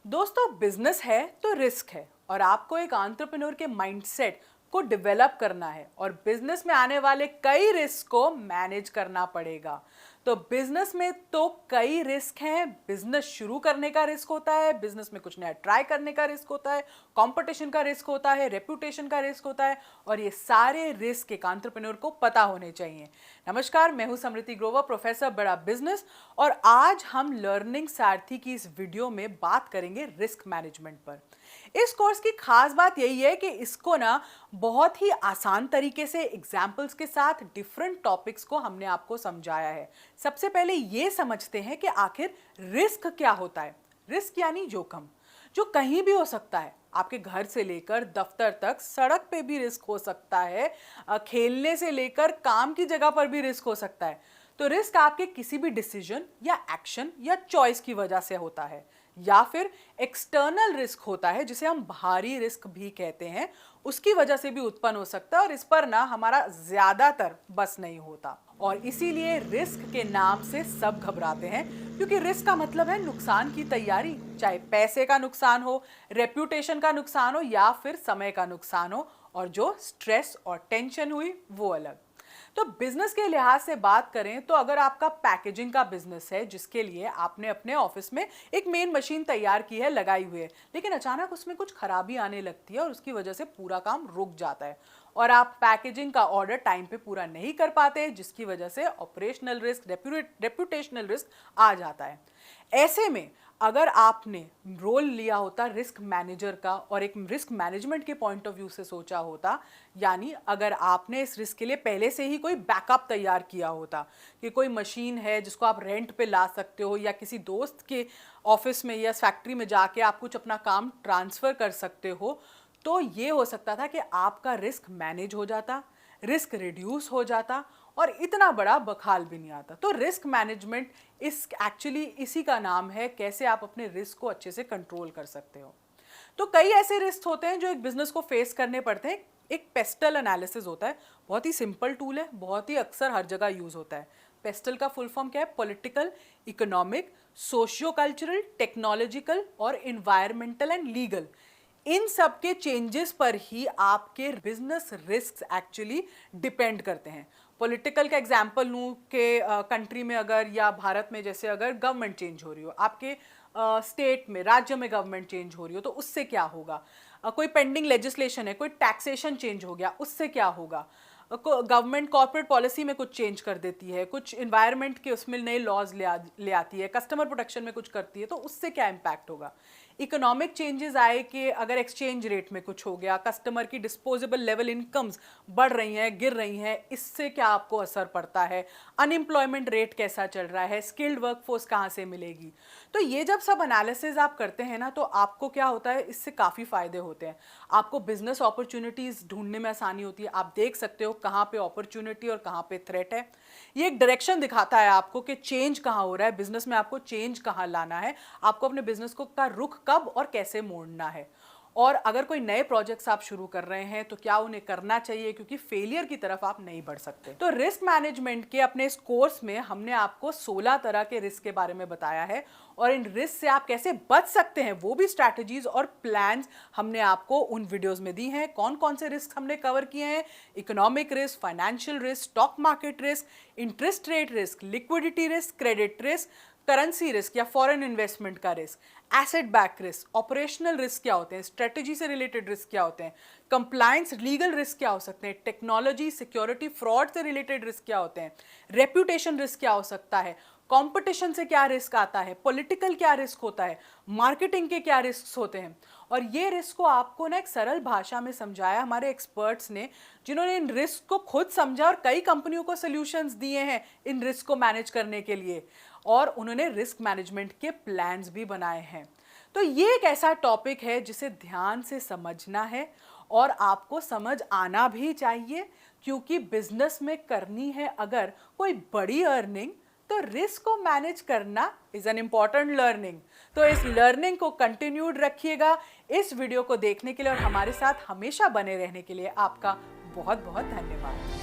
दोस्तों, बिजनेस है तो रिस्क है और आपको एक एंटरप्रेन्योर के माइंडसेट को डेवलप करना है और बिजनेस में आने वाले कई रिस्क को मैनेज करना पड़ेगा। तो बिजनेस में तो कई रिस्क हैं। बिजनेस शुरू करने का रिस्क होता है, बिजनेस में कुछ नया ट्राई करने का रिस्क होता है, कंपटीशन का रिस्क होता है, रेपुटेशन का रिस्क होता है और ये सारे रिस्क एक एंटरप्रेन्योर को पता होने चाहिए। नमस्कार, मैं हूं समृति ग्रोवर, प्रोफेसर बड़ा बिजनेस, और आज हम लर्निंग सारथी की इस वीडियो में बात करेंगे रिस्क मैनेजमेंट पर। इस कोर्स की खास बात यही है कि इसको ना बहुत ही आसान तरीके से एग्जाम्पल्स के साथ डिफरेंट टॉपिक्स को हमने आपको समझाया है। सबसे पहले ये समझते हैं कि आखिर रिस्क क्या होता है। रिस्क यानी जोखिम, जो कहीं भी हो सकता है। आपके घर से लेकर दफ्तर तक, सड़क पे भी रिस्क हो सकता है, खेलने से लेकर काम की जगह पर भी रिस्क हो सकता है। तो रिस्क आपके किसी भी डिसीजन या एक्शन या चॉइस की वजह से होता है, या फिर एक्सटर्नल रिस्क होता है जिसे हम बाहरी रिस्क भी कहते हैं, उसकी वजह से भी उत्पन्न हो सकता है और इस पर ना हमारा ज्यादातर बस नहीं होता। और इसीलिए रिस्क के नाम से सब घबराते हैं, क्योंकि रिस्क का मतलब है नुकसान की तैयारी, चाहे पैसे का नुकसान हो, रेप्यूटेशन का नुकसान हो या फिर समय का नुकसान हो, और जो स्ट्रेस और टेंशन हुई वो अलग। तो बिजनेस के लिहाज से बात करें तो अगर आपका पैकेजिंग का बिजनेस है, जिसके लिए आपने अपने ऑफिस में एक मेन मशीन तैयार की है, लगाई हुई है, लेकिन अचानक उसमें कुछ खराबी आने लगती है और उसकी वजह से पूरा काम रुक जाता है और आप पैकेजिंग का ऑर्डर टाइम पे पूरा नहीं कर पाते, जिसकी वजह से ऑपरेशनल रिस्क, रेप्यूटेशनल रिस्क आ जाता है। ऐसे में अगर आपने रोल लिया होता रिस्क मैनेजर का और एक रिस्क मैनेजमेंट के पॉइंट ऑफ व्यू से सोचा होता, यानी अगर आपने इस रिस्क के लिए पहले से ही कोई बैकअप तैयार किया होता कि कोई मशीन है जिसको आप रेंट पे ला सकते हो, या किसी दोस्त के ऑफिस में या फैक्ट्री में जाके आप कुछ अपना काम ट्रांसफर कर सकते हो, तो ये हो सकता था कि आपका रिस्क मैनेज हो जाता, रिस्क रिड्यूस हो जाता और इतना बड़ा बखाल भी नहीं आता। तो रिस्क मैनेजमेंट एक्चुअली इसी का नाम है, कैसे आप अपने रिस्क को अच्छे से कंट्रोल कर सकते हो। तो कई ऐसे रिस्क होते हैं जो एक बिजनेस को फेस करने पड़ते हैं। एक पेस्टल एनालिसिस होता है, बहुत ही सिंपल टूल है, बहुत ही अक्सर हर जगह यूज होता है। पेस्टल का फुल फॉर्म क्या है? Political, economic, socio cultural, technological और इन्वायरमेंटल एंड लीगल। इन सब के चेंजेस पर ही आपके बिजनेस रिस्क एक्चुअली डिपेंड करते हैं। पॉलिटिकल का एग्जांपल लूँ कि कंट्री में अगर, या भारत में जैसे अगर गवर्नमेंट चेंज हो रही हो, आपके स्टेट में, राज्य में गवर्नमेंट चेंज हो रही हो, तो उससे क्या होगा। कोई पेंडिंग लेजिस्लेशन है, कोई टैक्सेशन चेंज हो गया, उससे क्या होगा। गवर्नमेंट कॉर्पोरेट पॉलिसी में कुछ चेंज कर देती है, कुछ इन्वायरमेंट के उसमें नए लॉज ले आती है, कस्टमर प्रोटेक्शन में कुछ करती है, तो उससे क्या इम्पैक्ट होगा। इकोनॉमिक चेंजेस आए कि अगर एक्सचेंज रेट में कुछ हो गया, कस्टमर की डिस्पोजेबल लेवल इनकम्स बढ़ रही हैं, गिर रही हैं, इससे क्या आपको असर पड़ता है। अनएम्प्लॉयमेंट रेट कैसा चल रहा है, स्किल्ड वर्कफोर्स कहाँ से मिलेगी। तो ये जब सब एनालिसिस आप करते हैं ना, तो आपको क्या होता है, इससे काफ़ी फायदे होते हैं। आपको बिजनेस अपॉर्चुनिटीज़ ढूंढने में आसानी होती है, आप देख सकते हो कहाँ पे अपॉर्चुनिटी और कहाँ पे थ्रेट है। ये एक डायरेक्शन दिखाता है आपको कि चेंज कहाँ हो रहा है बिजनेस में, आपको चेंज कहाँ लाना है, आपको अपने बिजनेस को का रुख कब और कैसे मोड़ना है। और अगर कोई नए प्रोजेक्ट्स आप शुरू कर रहे हैं तो क्या उन्हें करना चाहिए, क्योंकि फेलियर की तरफ आप नहीं बढ़ सकते। तो रिस्क मैनेजमेंट के अपने इस कोर्स में हमने आपको 16 तरह के रिस्क के बारे में बताया है, और इन रिस्क से आप कैसे बच सकते हैं वो भी स्ट्रैटेजीज और प्लान्स हमने आपको उन वीडियोस में दी हैं। कौन कौन से रिस्क हमने कवर किए हैं? Economic risk, financial risk, stock market risk, interest rate risk, liquidity risk, credit risk, currency risk या फॉरेन इन्वेस्टमेंट का risk, asset back risk, operational risk क्या होते हैं, स्ट्रेटजी से रिलेटेड रिस्क क्या होते हैं, कंप्लायंस, लीगल रिस्क क्या हो सकते हैं, टेक्नोलॉजी, सिक्योरिटी, फ्रॉड से रिलेटेड रिस्क क्या होते हैं, रेप्यूटेशन रिस्क क्या हो सकता है, कंपटीशन से क्या रिस्क आता है, पॉलिटिकल क्या रिस्क होता है, मार्केटिंग के क्या रिस्क होते हैं। और ये रिस्क को आपको ना एक सरल भाषा में समझाया हमारे एक्सपर्ट्स ने, जिन्होंने इन रिस्क को खुद समझा और कई कंपनियों को सॉल्यूशंस दिए हैं इन रिस्क को मैनेज करने के लिए, और उन्होंने रिस्क मैनेजमेंट के प्लान्स भी बनाए हैं। तो ये एक ऐसा टॉपिक है जिसे ध्यान से समझना है और आपको समझ आना भी चाहिए, क्योंकि बिजनेस में करनी है अगर कोई बड़ी अर्निंग, तो रिस्क को मैनेज करना इज एन इम्पॉर्टेंट लर्निंग। तो इस लर्निंग को कंटिन्यूड रखिएगा। इस वीडियो को देखने के लिए और हमारे साथ हमेशा बने रहने के लिए आपका बहुत बहुत धन्यवाद।